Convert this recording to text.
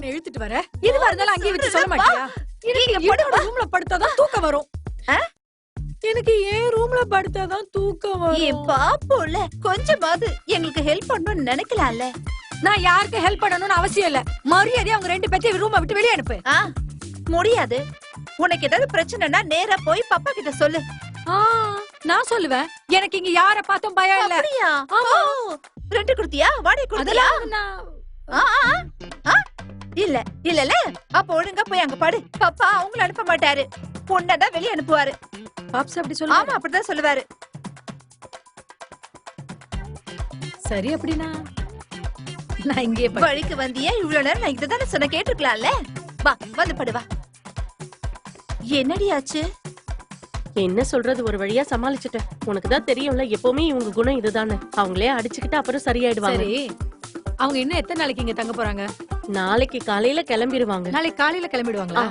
என்ன இழுத்துட்டு வர? எதுவா இருந்தாலும் அங்கேயே வச்சு சொல்ல மாட்டியா? எனக்கு ரூம்ல படுத்தாதான் தூக்கம் வரும். எனக்கு ஏன் ரூம்ல படுத்தாதான் தூக்கம் வரும். பாப்போல கொஞ்சமாவது எங்களுக்கு ஹெல்ப் பண்ணணும்னு நினைக்கலாம்ல. நான் யாருக்கு ஹெல்ப் பண்ணணும்னு அவசியம் இல்ல. மரியாதையா அவங்க 2 பேத்தையும் ரூமை விட்டு வெளியே அனுப்பு. முடியாது. உனக்கு ஏதாவது பிரச்சனைனா நேரா போய் பாப்பா கிட்ட சொல்லு. நான் சொல்லுவேன். எனக்கு இங்க யார பார்த்தும் பயம் இல்ல. அப்படியா? ரெண்ட் கொடுத்தியா? வாடகை கொடுத்தியா? இல்ல இல்லல. அப்ப ஒழுங்கா போய் அங்க படு. பாப்பா அவங்கள அனுப்ப மாட்டாரு. பொண்ணதான் வெளிய அனுப்புவாரு. பாப்ஸ் அப்படி சொல்லுவாரு. ஆமா அப்படிதான் சொல்லுவாரு. சரி அப்படினா நான் இங்கே வழிக்கு வந்தியா? இவ்வளவு நேரம் நான் இததானே சொன்ன, கேட்டிருக்கலாம்ல. வா வந்து படு வா. என்னடி ஆச்சு? என்ன சொல்றது, ஒரு வழியா சமாளிச்சுட்டேன். உனக்கு தான் தெரியும்ல, எப்பவுமே இவங்க குணம் இதுதானே. அவங்களே அடிச்சுக்கிட்டு அப்புறம் சரியாயிடுவாங்க. சரி, அவங்க இன்னும் எத்தனை நாளைக்கு இங்க தங்க போறாங்க? நாளைக்கு காலையில கிளம்பிடுவாங்க. நாளைக்கு காலையில கிளம்பிடுவாங்களா?